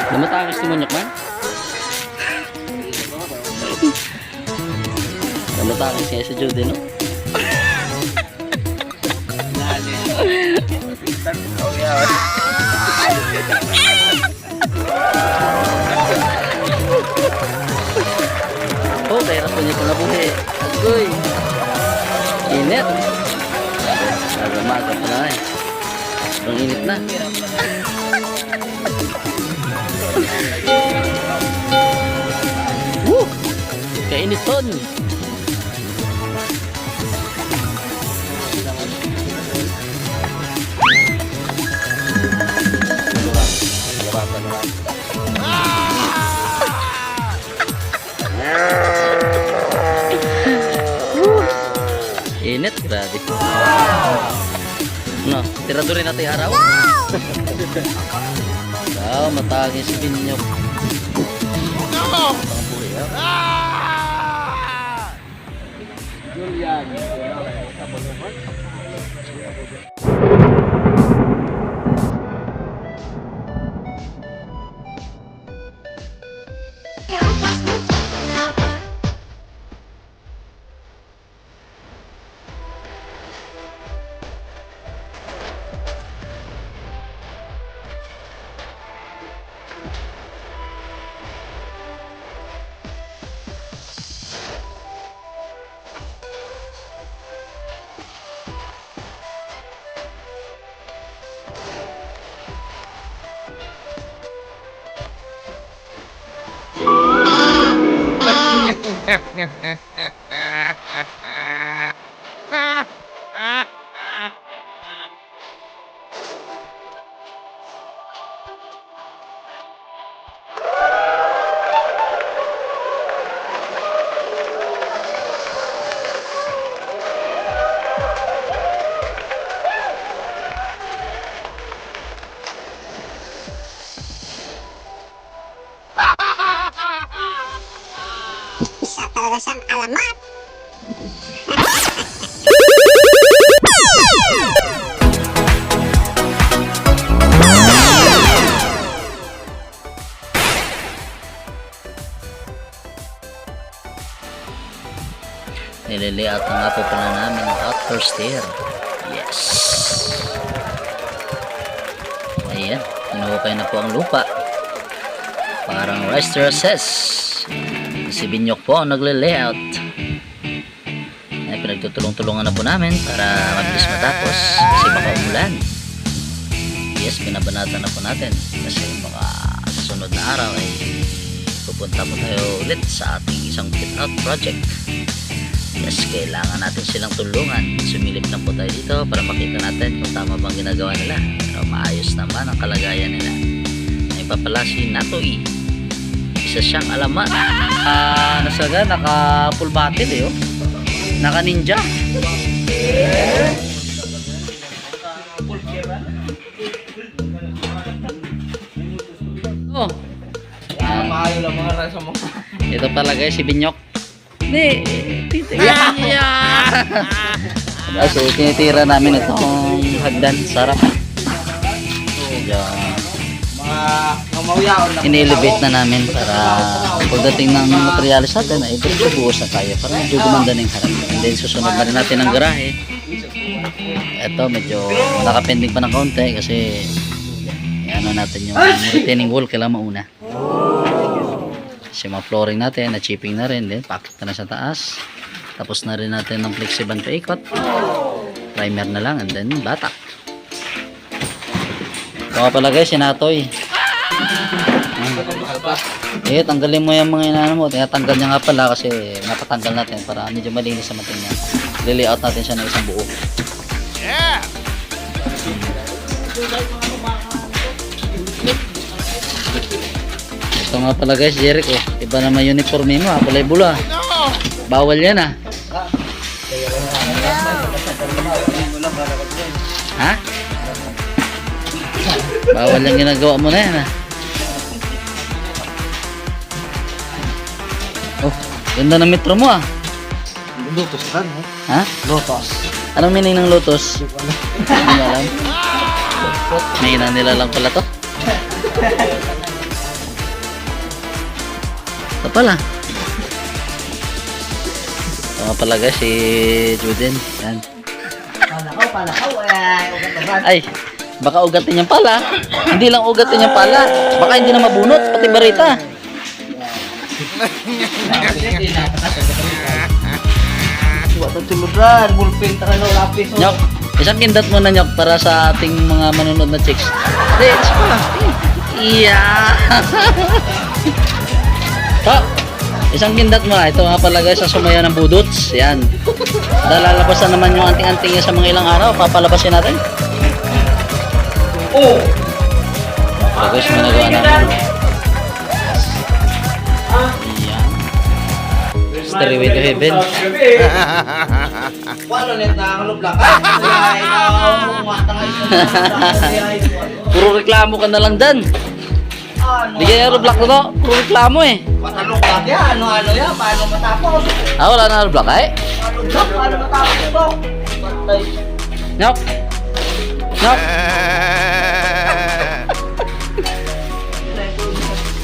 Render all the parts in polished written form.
Lumatangis si Munyok man? Lumatangis siya sa Jude, no? Oh, kaya rapo niya pala buhi. Agoy! Init! Nagamaga pala eh. Ang init na. Woo! Kainit ton! Init, grabe. No, tirado rin natin araw. Wow, matagis si Binyok. No! Julian. Isa talaga siyang alamat. Nililayout na nga po pala namin ang outdoor stair. Yes! Ayan, hinuhukay na po ang lupa. Parang rice terraces. Si Binyok po ang nagle-layout. Ay, pinagtutulong-tulungan na po namin para mabilis matapos kasi baka umulan. Yes, binabanatan na po natin kasi baka sa sunod na araw ay pupunta po tayo ulit sa ating isang fit-out project. Yes, kailangan natin silang tulungan. Sumilip lang po tayo dito para makita natin kung tama bang ginagawa nila. Pero maayos naman ang kalagayan nila. May papala si Natoy. Isa siyang alamat. Nasaga, naka full battle eh, oh. Naka ninja. Oh. Maayo lang mga rasa mo. Ito talaga si Binyok. Hindi. Kasi tinitira namin itong hagdan. Sarap. Yan. In-elevate na namin para pagdating ng materialis natin ay bubuhos na tayo para medyo gumanda na yung harap. And then susunod na rin natin ang garahe. Ito medyo nakapending pa ng kaunti kasi ano natin yung retaining wall kailangan mauna. Kasi mga flooring natin na chipping na rin din. Pakit na sa taas. Tapos na rin natin ng flexiban paikot. Primer na lang and then batak. Ito pala guys, sinatoy. Eh, tanggalin mo yung mga inano mo. Tinatanggal niya nga pala kasi napatanggal natin para medyo malinis sa matin niya. Liliout natin siya ng isang buo. Yeah! Ito nga pala guys, Jeric oh. Iba naman uniforme mo, kulay bula. Bawal yan ah. Ha? Bawal yung ginagawa mo na yan ah. Oh, ganda ng metro mo ah. Lotus kan, ha? Lotus. Anong meaning ng lotus? Hindi mo alam. Mahina nila lang pala to. Ito pala. Ito nga pala guys, si Juden. Yan. Palakaw. Ugat naman. Ay, baka ugatin yung pala. Hindi lang ugatin yung pala. Baka hindi na mabunot, pati barita. Wala tuluran. Bulpin, takano, lapis. Nyok, isang kindat mo na Nyok para sa ating mga manonood na chicks. Hindi, isa pa. Yeah. So, isang kindat mo na. Ito nga pala guys, sa sumaya ng budots. Yan. Dahil lalabas na naman yung anting-anting niya sa mga ilang araw. Papalabasin natin. Oh! So guys, managawa namin. Yan. Stairway to heaven. Wala net na ang lublak. Ay, matang Puro reklamo ka na lang dan. Hindi kaya block na to. Puro reklamo eh. Mataluklat yan. Ano yan? Paano matapos? Ah, wala na block ay. Paano matapos ito? Patay. Nyok. Nyok.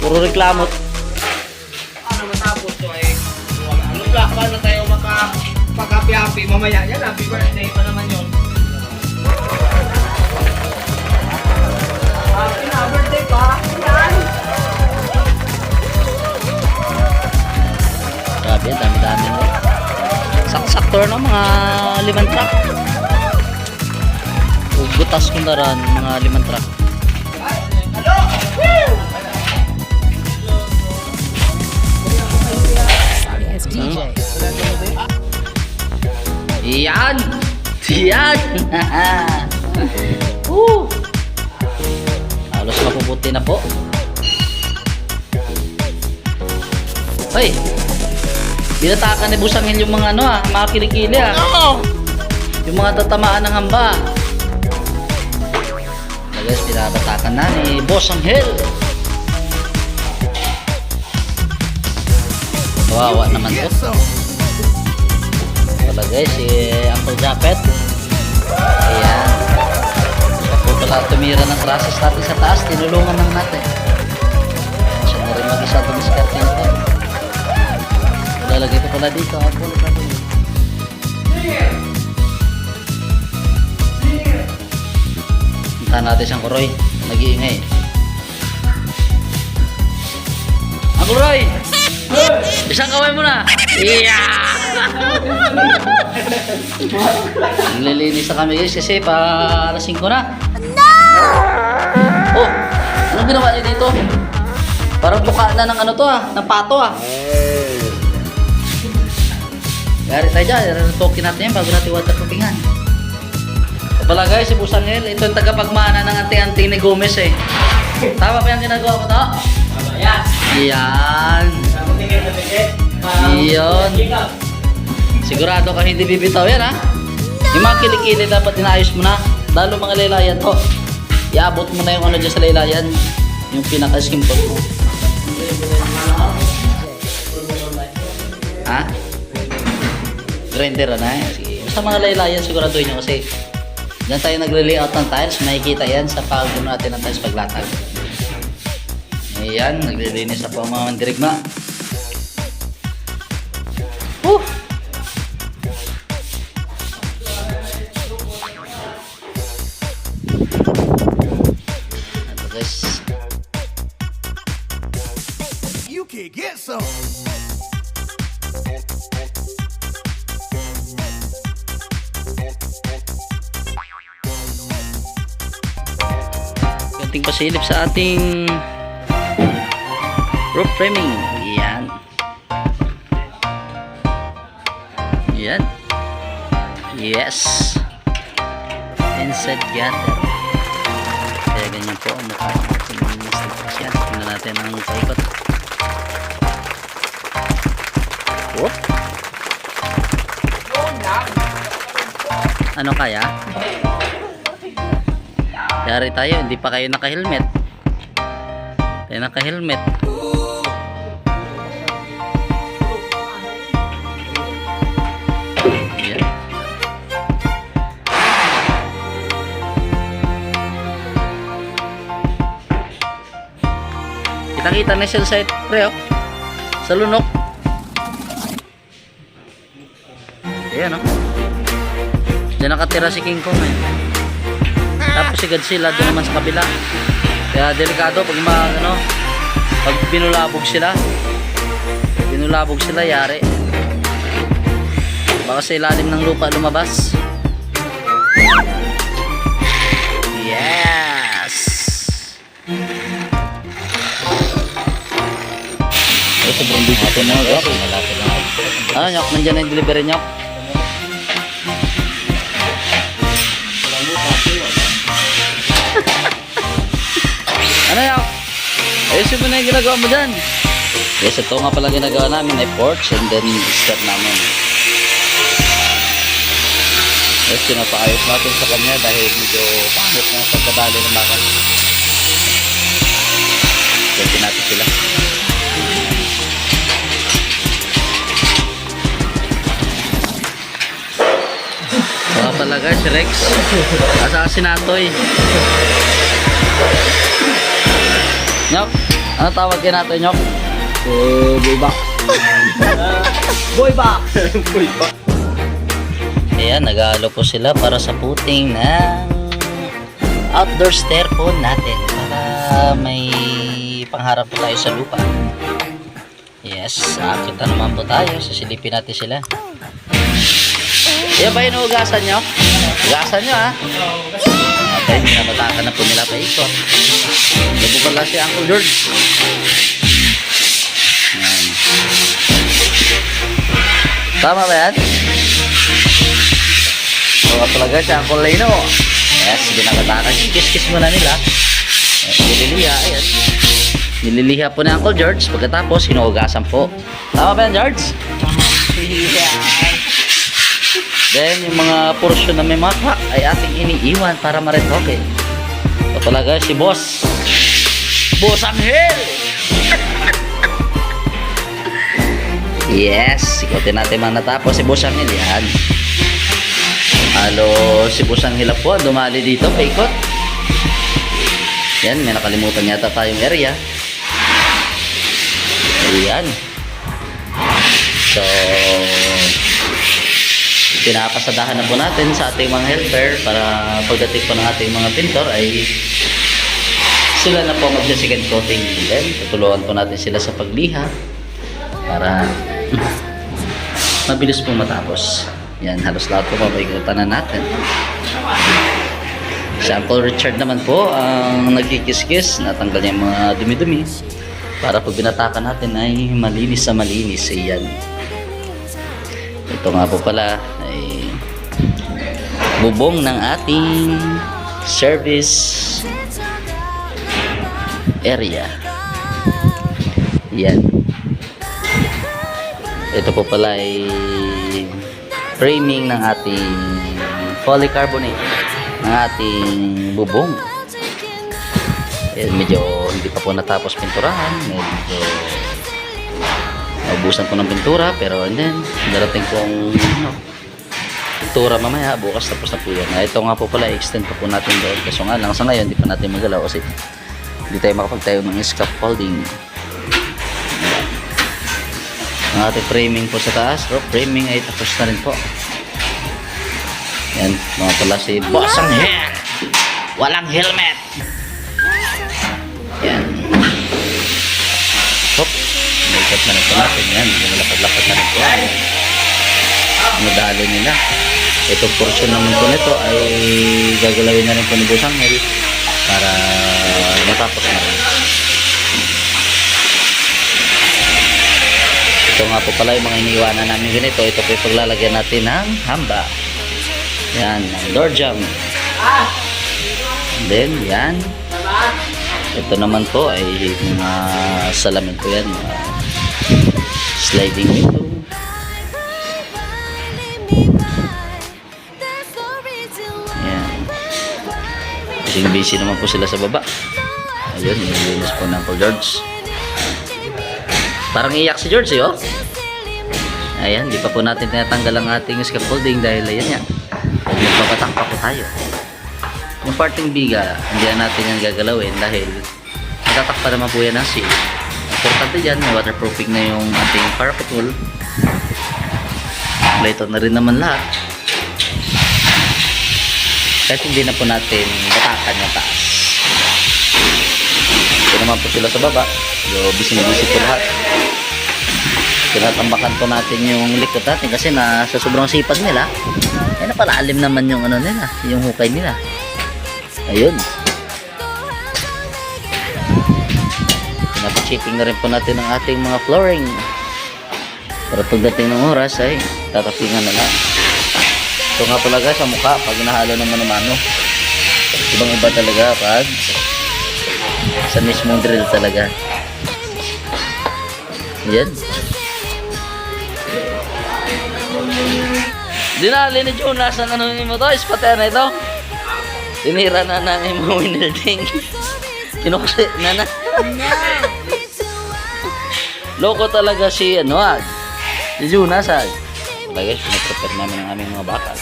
Puro reklamo. Paano matapos ito eh? Ang lublak, paano tayo makapag-happy-happy? Mamaya yan, happy birthday pa naman yun. Happy na birthday pa? Yan! Grabe, dami-dami na. Saktor no, mga 5 truck. Butas ko na rin, mga 5 truck. Hello! Woo! Yan! Yan! Halos mapuputi na po. Hoy! Binatakan ni Busangin yung mga mga kilikili Yung mga tatamaan ng hamba. So guys, binabatakan na ni Boss Angel. Kawawa naman to. Wala guys, si Uncle Japet. Ayan. Siya po pala tumira ng crosses natin sa taas. Tinulungan lang natin. Siya na rin mag-isa dumiskarte nito. Lalagay ko pala dito. Ako ulit natin. Puntahan natin siyang Kuroy. Nag-iingay. Uncle Roy! Isang kaway mo na! Yeah! Naglilinis na kami guys kasi para 5 na. Oh! Anong ginawa niyo dito? Parang buka na ng ng pato Gari tayo dyan, tokin natin yan bago natin waterproofinghan. So pala guys, si Busangel, ito yung tagapagmana ng anting-anting ni Gomez eh. Tama ba yung ginagawa ko to? Tama yan. Yan. Iyon. Sigurado ka hindi bibitaw yan Yung mga kilikili dapat inayos mo na. Lalo mga laylayan to. Iabot mo na yung dyan sa laylayan. Yung pinaka-skimpot mo. Ha? Grinder na Sige. Sa mga laylayan siguraduhin nyo kasi dyan tayo nagre-layout ng tiles. Makikita yan sa pagbuno natin ng tiles paglatag. Ayan, naglilinis na po ang mga mandirigma. Ito guys. You can get some. Konting pasilip sa ating roof framing. Yan. Yan. Yes. Inside gutter. Kaya ganyan po ang mukha ng ating stickers yan. Tingnan natin ang paikot. Whoop. Ano kaya? Yari tayo, hindi pa kayo naka-helmet. Tayo naka-helmet. Yan. Kita-kita na siya sa pre, oh. Sa lunok. Ayan, oh. Diyan nakatira si King Kong, eh. Tapos si Godzilla doon naman sa kabila. Kaya delikado pag pag binulabog sila, yari. Baka sa ilalim ng lupa lumabas. Yes! Ay, sobrang busy ko na, guys. Ah, Nyok, nandiyan na yung delivery, Nyok. Ano, Nyok? Ayusin mo na yung ginagawa mo dyan. Yes, ito nga pala ginagawa namin ay porch and then step namin. Yes, pinapaayos natin sa kanya dahil medyo pangit na pagkadali ng makan. Ganti natin sila. Wala pala guys, Rex. Asa si Natoy. Nyok, ano tawag kay Natoy, Nyok? Boy back. Boy back. Boy back. Ayan, nag-aalo po sila para sa puting ng outdoor stair po natin para may pangharap po tayo sa lupa. Yes, akit na naman po tayo. Sasilipin natin sila. Yan ba yung hugasan nyo? Hugasan nyo, ha? Okay, pinamatakan na po nila pa ikot. Ito po pala si Uncle George. Yan. Tama ba yan? Mga talaga siya ang Leno. Yes, binakatakan. Kiss-kiss muna nila. Nililiha, ayan. Nililiha po ni Uncle George. Pagkatapos, hinuhugasan po. Tama ba yan, George? Then, yung mga porsyon na may mata ay ating iniiwan para maretoke. Ito talaga si Boss. Boss Angel! Yes, ikutin natin mga natapos si Boss Angel. Yan. Halo, si Boss Angel po, dumali dito, paikot. Yan, may nakalimutan yata tayong area. Ayan. So, pinapasadahan na po natin sa ating mga helper para pagdating po ng ating mga pintor ay sila na po mag-second coating. Then, tutulungan po natin sila sa pagliha para mabilis po matapos. Yan, halos lahat po papaikutan na natin. Si Uncle Richard naman po ang nagkikis-kis, natanggal niya yung mga dumi-dumi para pag binatakan natin ay malinis sa malinis. Yan. Ito nga po pala ay bubong ng ating service area. Yan. Ito po pala ay framing ng ating polycarbonate ng ating bubong. Medyo hindi pa po natapos pinturahan. Medyo naubusan ko ng pintura, pero and then darating kong pintura mamaya, bukas tapos na po yan. Ito nga po pala, extend pa po natin doon, kaso nga lang sa ngayon hindi pa natin magalaw kasi hindi tayo makapagtayo ng scaffolding. Ang ating framing po sa taas, framing ay tapos na rin po. Yan, mga pala si Boss Angel, walang helmet. Yan. Hop, makeup na rin po natin. Yan, lapad-lapad na rin po. Nadali nila. Itong portion naman po nito ay gagalawin na rin po ni Boss Angel para matapos na rin. Ito nga po pala yung mga iniiwanan namin ganito. Ito po yung paglalagyan natin ng hamba. Yan, ng door jamb. Then, yan. Ito naman po ay mga salamin po yan. Sliding window. Yan. Busy naman po sila sa baba. Ayun, nilinis po ng Uncle George. Parang iyak si George, oh. Ayan, di pa po natin tinatanggal ang ating scaffolding dahil ayan yan. Magpapatak pa po tayo. Yung parting biga, hindi na natin yan gagalawin dahil Tatakpan naman po yan ng seal. Importante dyan, may waterproofing na yung ating parapet wall. Kompleto na rin naman lahat. Kahit hindi na po natin batakan yung taas. Ito naman po sila sa baba. So, bising-bising po lahat. Tinatambakan po natin yung likod natin kasi sa sobrang sipag nila, ay napalalim naman yung ano nila, yung hukay nila. Ayun. Pinapachipping na rin po natin ang ating mga flooring. Para pagdating ng oras ay tatapingan na lang. Ito nga pala guys, sa mukha, pag nahalo naman ng mano, ibang iba talaga pag sa mismong drill talaga. Yan. Dinali ni Jonas ang ano mo to, ispater na ito. Tinira na ng mga winilding. Kinukusi na na. Loko talaga si ano si Jonas Wala guys, pinaprepare namin ang aming mga bakal.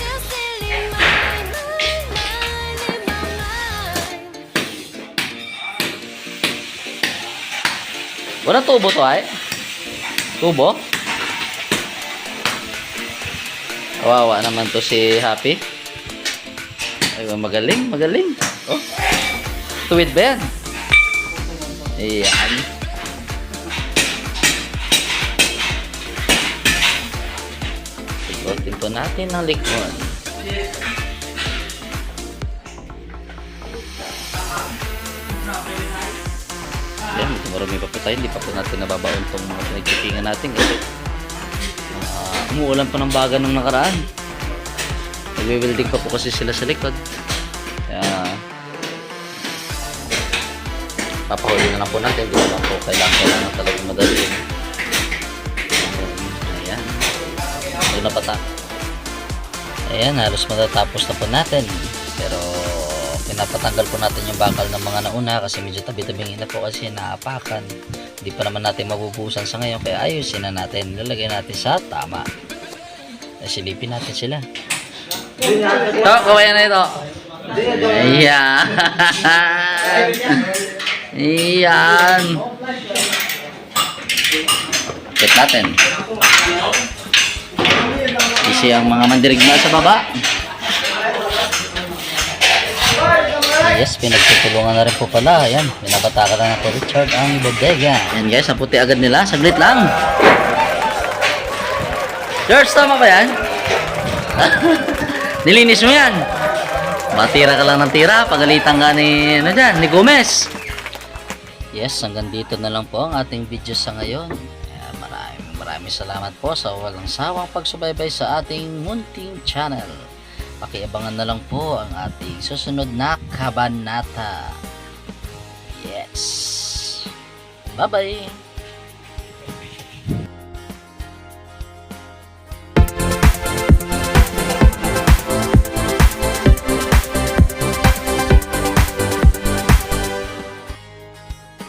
Wala tubo to ay? Tubo? Kawawa naman to si Happy. Ay, magaling. Oh. Tuwid ba yan? Ayan. Ikotin po natin ang likod. Ayan, marami pa po tayo. Hindi pa po natin nababaon tong mga pinagkipingan natin kasi umuulan pa ng baga nung nakaraan. Nagbe-building pa po kasi sila sa likod. Kaya papahuli na lang po natin. Hindi lang po kailangan talagang madali. Ayan. Doon na pata. Ayan, halos matatapos na po natin. Pero pinapatanggal po natin yung bakal ng mga nauna kasi medyo tabi-tabing na po kasi naapakan. Hindi pa naman natin mabubusan sa ngayon kaya ayusin na natin. Lalagay natin sa tama. Silipin natin sila. Ito, kawayan na ito. Ayan. Ayan. Check natin. Isi ang mga mandirigma sa baba. Yes, pinagtutulungan na rin po pala. Ayan, pinapatakan na po Richard ang bodega. Ayan guys, ang puti agad nila. Saglit lang. George, tama ba yan? Nilinis mo yan. Matira ka lang ng tira. Pagalitan ka ni, ni Gomez. Yes, hanggang dito na lang po ang ating video sa ngayon. Maraming salamat po sa walang sawang pagsubaybay sa ating munting channel. Pakiabangan na lang po ang ating susunod na kabanata. Yes. Bye-bye.